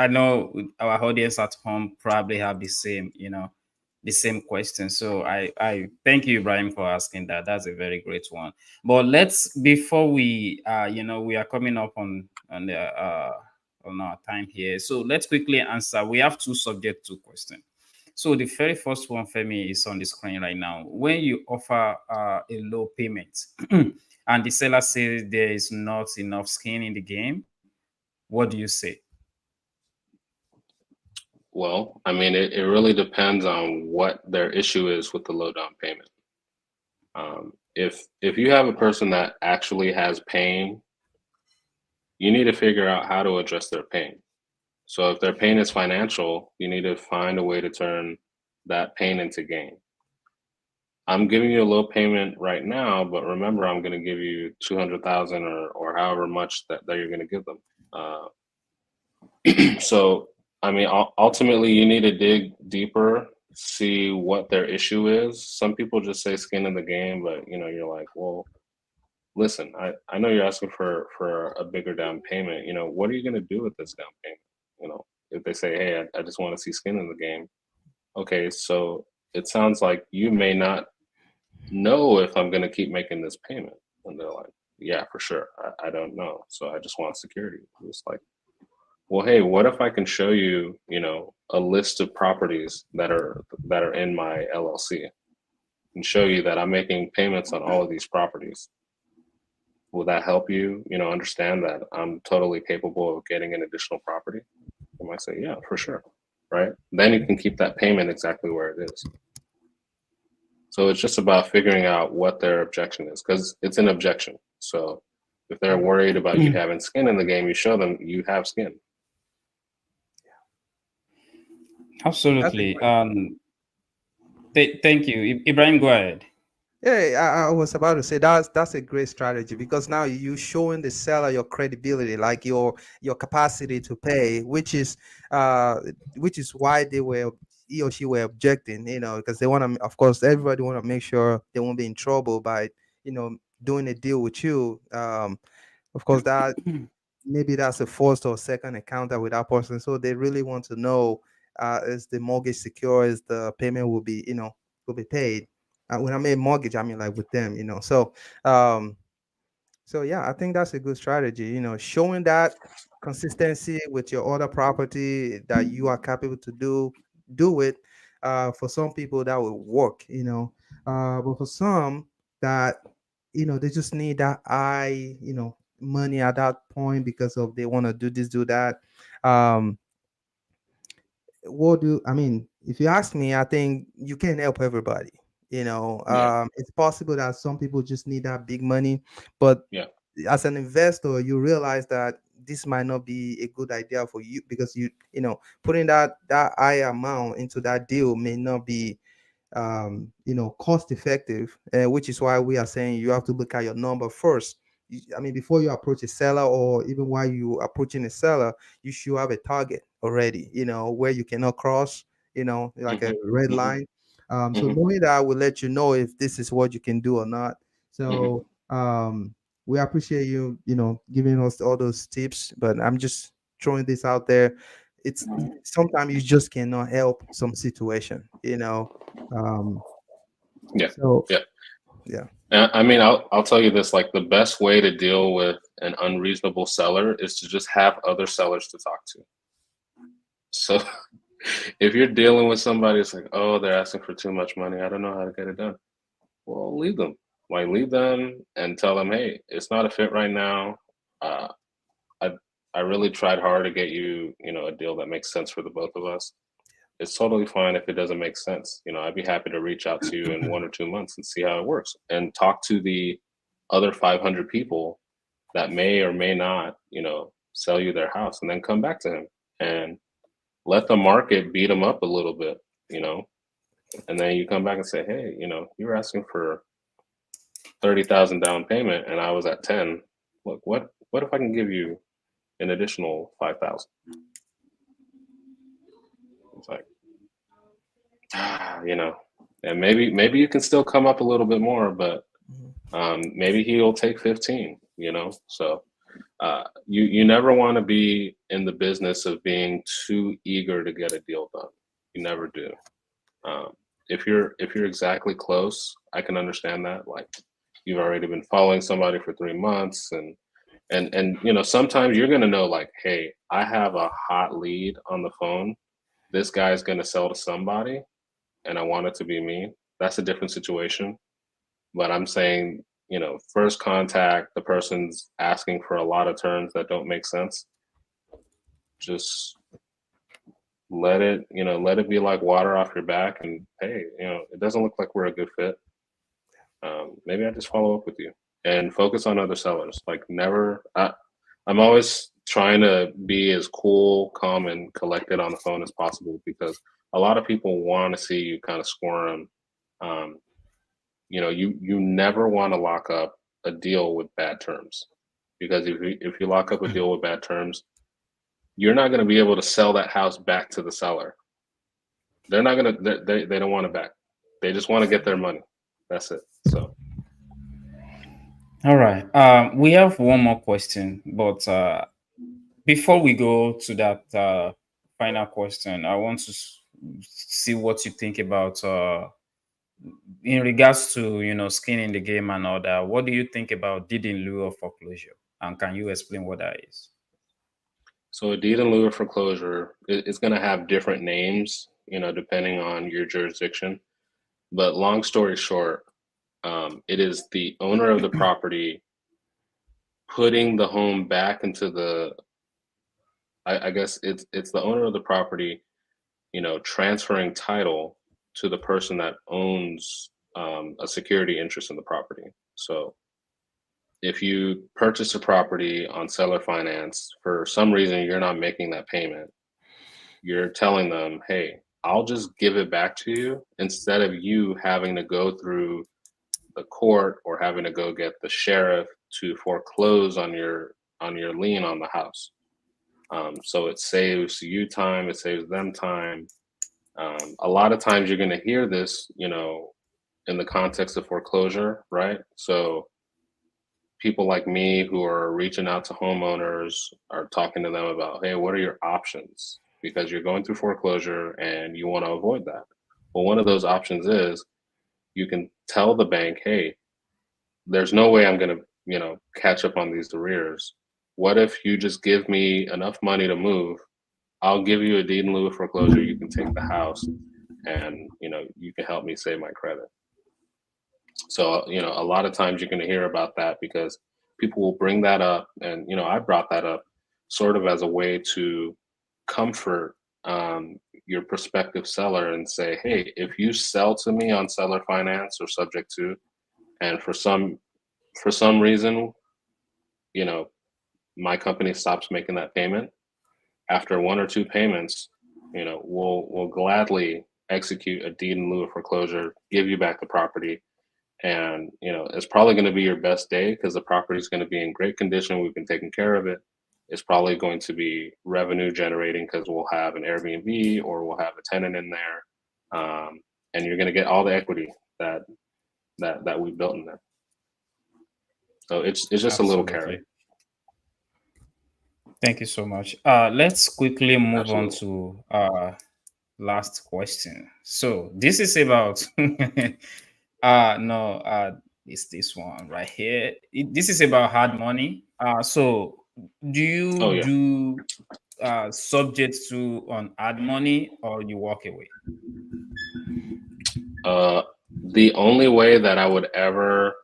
know our audience at home probably have the same question. So I thank you, Ibrahim, for asking that. That's a very great one. But let's, before we we are coming up on the on our time here. So let's quickly answer. We have two subject to question. So the very first one for me is on the screen right now. When you offer a low payment and the seller says there is not enough skin in the game, what do you say? Well, I mean, it really depends on what their issue is with the low down payment. If you have a person that actually has pain, you need to figure out how to address their pain. So if their pain is financial, you need to find a way to turn that pain into gain. I'm giving you a low payment right now, but remember, I'm going to give you 200,000 or however much that you're going to give them. So, I mean, ultimately, you need to dig deeper see what their issue is. Some people just say skin in the game, but you're like, well, listen, I know you're asking for a bigger down payment. What are you going to do with this down payment? If they say, hey, I just want to see skin in the game. Okay, so it sounds like you may not know if I'm going to keep making this payment. And they're like, yeah, for sure. I don't know. So I just want security. It's like, well, hey, what if I can show you, a list of properties that are in my LLC and show you that I'm making payments on all of these properties? Will that help you, understand that I'm totally capable of getting an additional property? You might say, yeah, for sure. Right? Then you can keep that payment exactly where it is. So it's just about figuring out what their objection is, because it's an objection. So if they're worried about you having skin in the game, you show them you have skin. Absolutely. Thank you. Ibrahim, go ahead. Yeah, I was about to say that's a great strategy, because now you showing the seller your credibility, like your capacity to pay, which is why he or she were objecting, because they want to, of course, everybody want to make sure they won't be in trouble by, doing a deal with you. Of course, that maybe that's a first or second encounter with that person, so they really want to know, is the mortgage secure, is the payment will be paid. When I mean mortgage, I mean like with them, um so yeah, I think that's a good strategy, showing that consistency with your other property, that you are capable to do it. For some people that will work, but for some that, they just need that money at that point, because of they want to do this, do that. um what do I mean, if you ask me, I think you can help everybody. Yeah. It's possible that some people just need that big money, but Yeah. as an investor, you realize that this might not be a good idea for you, because putting that high amount into that deal may not be cost effective, which is why we are saying you have to look at your number first. I mean, before you approach a seller, or even while you approaching a seller, you should have a target already, where you cannot cross, like a red line. So knowing that will let you know if this is what you can do or not. So we appreciate you, giving us all those tips, but I'm just throwing this out there. It's sometimes you just cannot help some situation. um Yeah. so Yeah. yeah. I mean, I'll tell you this, like the best way to deal with an unreasonable seller is to just have other sellers to talk to. So if you're dealing with somebody that's like, oh, they're asking for too much money, I don't know how to get it done. Well, leave them. Like, leave them and tell them, hey, it's not a fit right now. Uh, I I really tried hard to get you, a deal that makes sense for the both of us. It's totally fine if it doesn't make sense. I'd be happy to reach out to you in 1 or 2 months and see how it works, and talk to the other 500 people that may or may not, sell you their house, and then come back to him and let the market beat them up a little bit, you know, and then you come back and say, hey, you were asking for 30,000 down payment and I was at 10. Look, what if I can give you an additional 5,000? It's like, you know, and maybe you can still come up a little bit more, but maybe he'll take 15, So you never want to be in the business of being too eager to get a deal done. You never do. If you're exactly close, I can understand that. Like, you've already been following somebody for 3 months, and sometimes you're gonna know, like, hey, I have a hot lead on the phone. This guy's gonna sell to somebody, and I want it to be me. That's a different situation. But I'm saying, first contact, the person's asking for a lot of terms that don't make sense. Just let it be like water off your back, and hey, it doesn't look like we're a good fit. Maybe I just follow up with you and focus on other sellers. Like, never. I'm always trying to be as cool, calm, and collected on the phone as possible, because a lot of people want to see you kind of squirm. You never want to lock up a deal with bad terms, because if you lock up a deal with bad terms, you're not going to be able to sell that house back to the seller. they're not gonna they don't want it back. They just want to get their money. That's it. So All right. We have one more question, but before we go to that final question, I want to see what you think about in regards to skin in the game and all that. What do you think about deed in lieu of foreclosure? And can you explain what that is? so a deed in lieu of foreclosure is going to have different names, depending on your jurisdiction. But long story short, it is the owner of the property putting the home back into the. I guess it's the owner of the property, transferring title to the person that owns a security interest in the property. So if you purchase a property on seller finance, for some reason you're not making that payment, you're telling them, hey, I'll just give it back to you instead of you having to go through the court or having to go get the sheriff to foreclose on your lien on the house. So it saves you time, it saves them time. A lot of times you're going to hear this, in the context of foreclosure, right? So people like me who are reaching out to homeowners are talking to them about, hey, what are your options? Because you're going through foreclosure and you want to avoid that. Well, one of those options is you can tell the bank, hey, there's no way I'm going to, catch up on these arrears. What if you just give me enough money to move? I'll give you a deed in lieu of foreclosure. You can take the house and, you can help me save my credit. So, a lot of times you're going to hear about that because people will bring that up. And, I brought that up sort of as a way to comfort your prospective seller and say, hey, if you sell to me on seller finance or subject to, and for some reason, my company stops making that payment, after one or two payments, we'll gladly execute a deed in lieu of foreclosure, give you back the property. And, it's probably going to be your best day because the property is going to be in great condition. We've been taking care of it. It's probably going to be revenue generating because we'll have an Airbnb or we'll have a tenant in there. And you're going to get all the equity that we built in there. So it's just a little carrot. Thank you so much. Let's quickly move on Absolutely. to last question. So this is about it's this one right here. This is about hard money. So do you Oh, yeah. do subject to on hard money or you walk away? The only way that I would ever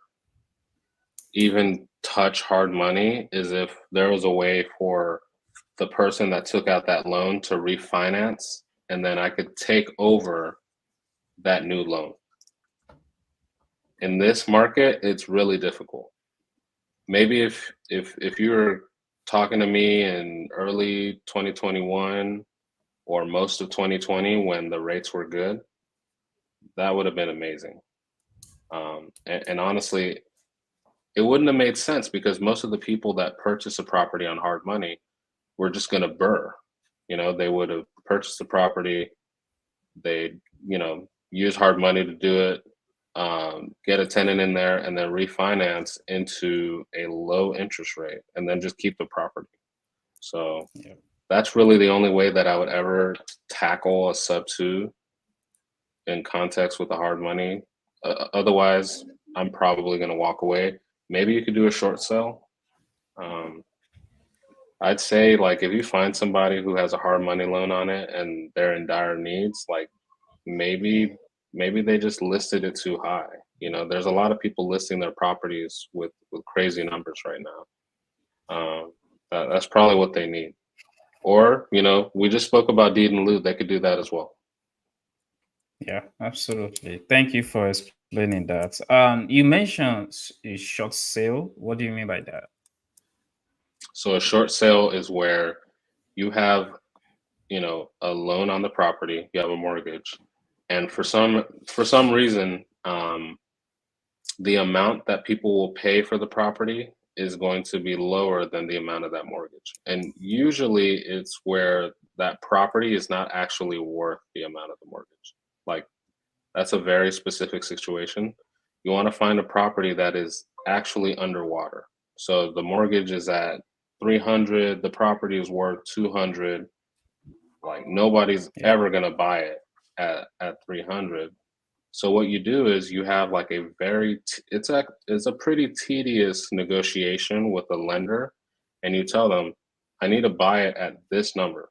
even touch hard money is if there was a way for the person that took out that loan to refinance and then I could take over that new loan. In this market, it's really difficult. Maybe if you were talking to me in early 2021 or most of 2020 when the rates were good, that would have been amazing. And honestly, it wouldn't have made sense because most of the people that purchase a property on hard money were just going to burr. They would have purchased the property, they'd, use hard money to do it, get a tenant in there, and then refinance into a low interest rate and then just keep the property. So that's really the only way that I would ever tackle a sub-2 in context with the hard money. Otherwise, I'm probably going to walk away. Maybe you could do a short sell. I'd say like if you find somebody who has a hard money loan on it and they're in dire needs, like maybe they just listed it too high. There's a lot of people listing their properties with crazy numbers right now. That's probably what they need. Or, we just spoke about deed in lieu. They could do that as well. Yeah, absolutely. Thank you for explaining that. You mentioned a short sale. What do you mean by that? So a short sale is where you have, a loan on the property, you have a mortgage, and for some reason, the amount that people will pay for the property is going to be lower than the amount of that mortgage. And usually it's where that property is not actually worth the amount of the mortgage. Like, that's a very specific situation. You want to find a property that is actually underwater. So the mortgage is at 300, the property is worth 200. Like, nobody's Yeah. ever going to buy it at 300. So what you do is you have like a very it's a pretty tedious negotiation with the lender, and you tell them, I need to buy it at this number,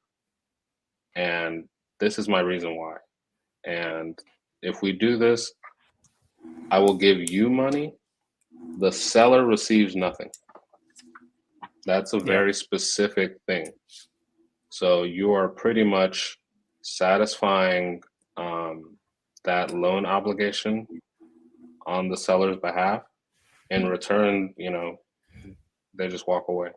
and this is my reason why. And if we do this, I will give you money. The seller receives nothing. That's a Yeah. very specific thing. So you are pretty much satisfying that loan obligation on the seller's behalf. In return, they just walk away.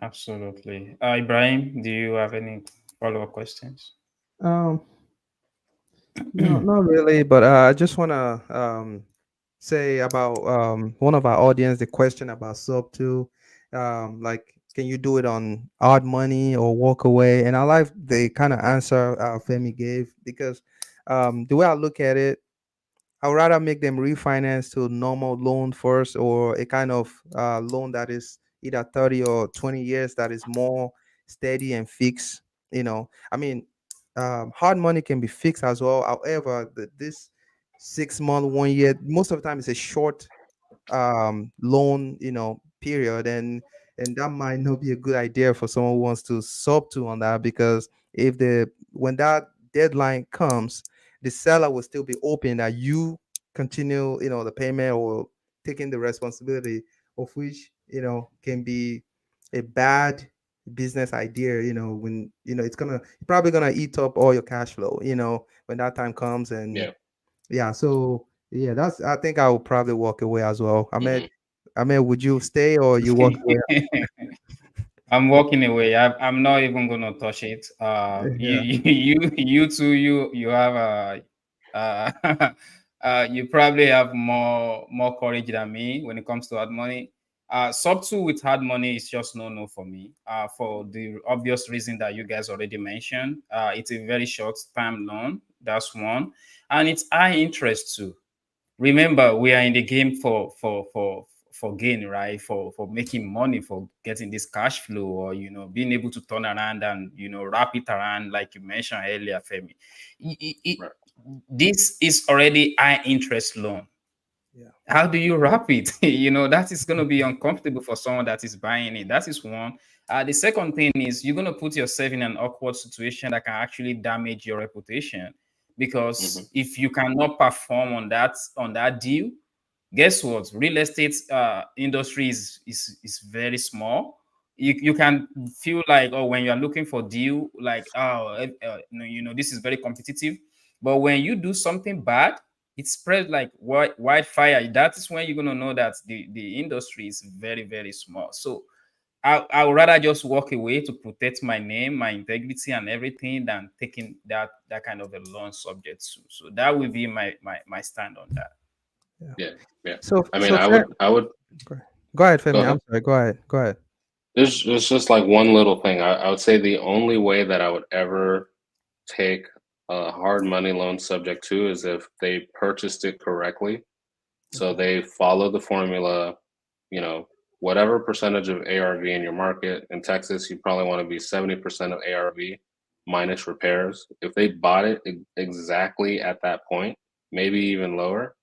Absolutely. Ibrahim, do you have any follow-up questions? Um, no, not really, but I just want to say about one of our audience the question about sub two, like can you do it on odd money or walk away? And I like the kind of answer Femi gave because the way I look at it, I would rather make them refinance to normal loan first or a kind of loan that is either 30 or 20 years that is more steady and fixed. I mean, hard money can be fixed as well. However, this 6 month, 1 year, most of the time it's a short loan, period, and that might not be a good idea for someone who wants to sub to on that because if the when that deadline comes, the seller will still be open that you continue, the payment or taking the responsibility of which can be a bad business idea. When it's probably gonna eat up all your cash flow. When that time comes and Yeah. yeah, so yeah, I think I will probably walk away as well. Hmm. Ahmed, would you stay or you walk away? I'm walking away. I'm not even gonna touch it. Yeah. You two, you have you probably have more courage than me when it comes to hard money. Sub two with hard money is just no for me. For the obvious reason that you guys already mentioned. It's a very short time loan. That's one, and it's high interest too. Remember, we are in the game for gain, right? For making money, for getting this cash flow, or being able to turn around and wrap it around, like you mentioned earlier, Femi. Right. This is already high interest loan. Yeah. How do you wrap it? That is going to be uncomfortable for someone that is buying it. That is one. The second thing is you're going to put yourself in an awkward situation that can actually damage your reputation, Hmm. because if you cannot perform on that deal, guess what? Real estate industry is very small. You can feel like, oh, when you're looking for deal, like, oh, this is very competitive. But when you do something bad, it spreads like wildfire. That is when you're gonna know that the industry is very, very small. So I would rather just walk away to protect my name, my integrity, and everything than taking that kind of a loan subject to. So that will be my stand on that. Yeah. Yeah. Yeah. So I mean, so I fair. would Go ahead, go Femi. ahead. I'm sorry. Go ahead. Go ahead. There's just like one little thing. I would say the only way that I would ever take a hard money loan subject to is if they purchased it correctly. So Okay. they follow the formula, you know, whatever percentage of ARV in your market. In Texas, you probably want to be 70% of ARV minus repairs. If they bought it exactly at that point, maybe even lower,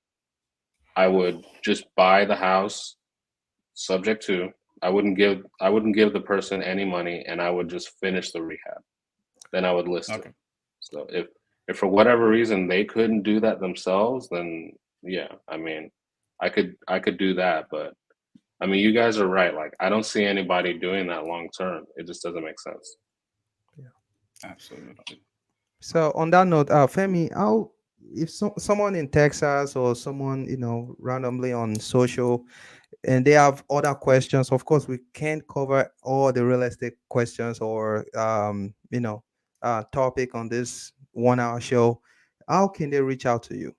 I would just buy the house subject to. I wouldn't give the person any money, and I would just finish the rehab. Then I would list it. Okay. So if for whatever reason they couldn't do that themselves, then yeah, I mean, I could do that, but I mean, you guys are right. Like, I don't see anybody doing that long term. It just doesn't make sense. Yeah. Absolutely. So on that note, Femi, how if someone in Texas or someone randomly on social and they have other questions, of course we can't cover all the real estate questions or topic on this 1 hour show. How can they reach out to you?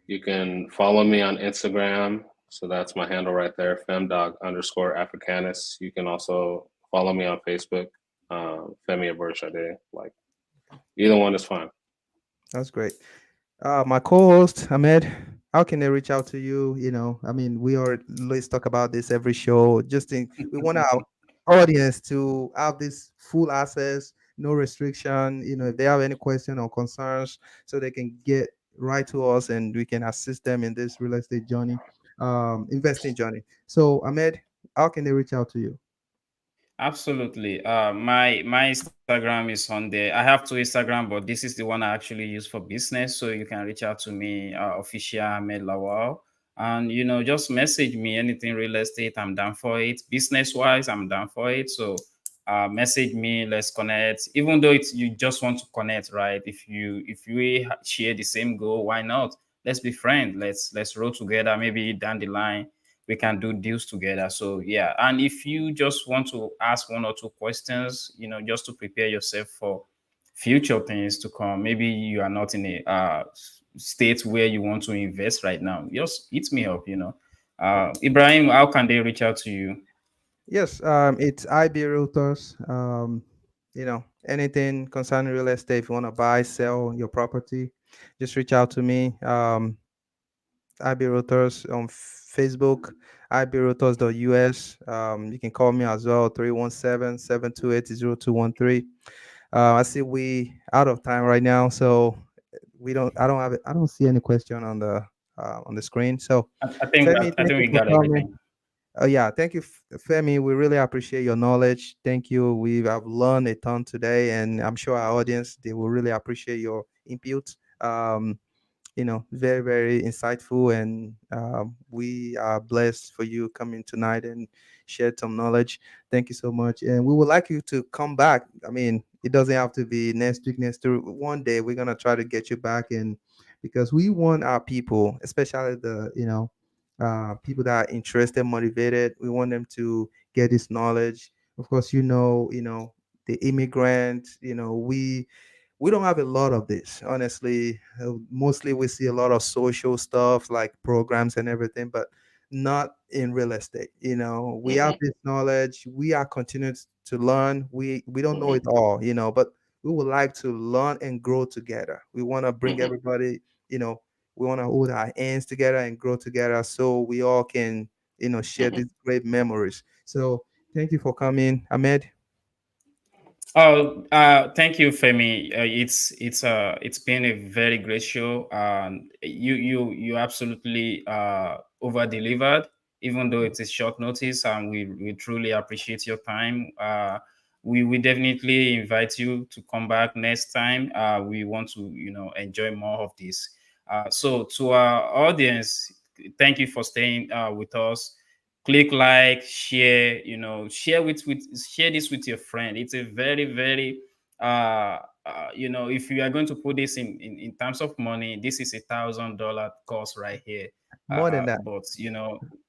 You can follow me on Instagram. So that's my handle right there, femdog_Africanus. You can also follow me on Facebook, Femi Aburshade. Like either one is fine. That's great. My co-host Ahmed, how can they reach out to you? I mean, we are let's talk about this every show. We want our audience to have this full access, no restriction. If they have any question or concerns, so they can get right to us and we can assist them in this real estate journey, investing journey. So Ahmed, how can they reach out to you? Absolutely. My Instagram is on there. I have two Instagram, but this is the one I actually use for business. So you can reach out to me, official Ahmed Lawal, and just message me anything real estate. I'm down for it. Business wise, I'm down for it. So message me. Let's connect. Even though it's you just want to connect, right? If we share the same goal, why not? Let's be friends. Let's roll together. Maybe down the line we can do deals together. So yeah, and if you just want to ask one or two questions, just to prepare yourself for future things to come, maybe you are not in a state where you want to invest right now, just hit me up. Ibrahim, how can they reach out to you? Yes, it's IB Realtors. Anything concerning real estate, if you want to buy, sell your property, just reach out to me. IB Realtors on Facebook, ibrealtors.us. You can call me as well, 317-728-0213. I see we out of time right now, so I don't see any question on the screen. So I think Femi, I thank think you we for got coming. everything. Yeah, thank you, Femi. We really appreciate your knowledge. Thank you. We have learned a ton today, and I'm sure our audience they will really appreciate your input. Very, very insightful, and we are blessed for you coming tonight and shared some knowledge. Thank you so much, and we would like you to come back. I mean, it doesn't have to be next week, next week. One day we're gonna try to get you back in because we want our people, especially people that are interested, motivated. We want them to get this knowledge. Of course, the immigrant. We don't have a lot of this, honestly. Mostly we see a lot of social stuff like programs and everything, but not in real estate. We have Hmm. this knowledge. We are continuing to learn. We don't know Hmm. it all, but we would like to learn and grow together. We want to bring Hmm. everybody, we want to hold our hands together and grow together so we all can, share Hmm. these great memories. So thank you for coming, Ahmed. Oh, thank you, Femi. It's been a very great show. You absolutely over delivered, even though it is short notice, and we truly appreciate your time. We definitely invite you to come back next time. We want to enjoy more of this. So to our audience, thank you for staying with us. Click like, share, share this with your friend. It's a very, very if you are going to put this in terms of money, this is $1,000 course right here. More than that. But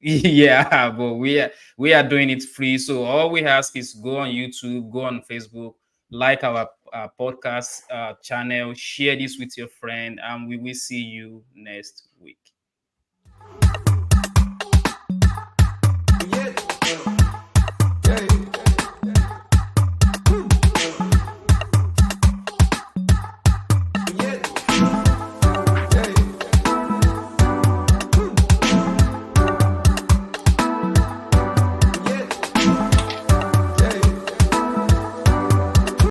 yeah, but we are doing it free. So all we ask is go on YouTube, go on Facebook, like our podcast channel, share this with your friend, and we will see you next week.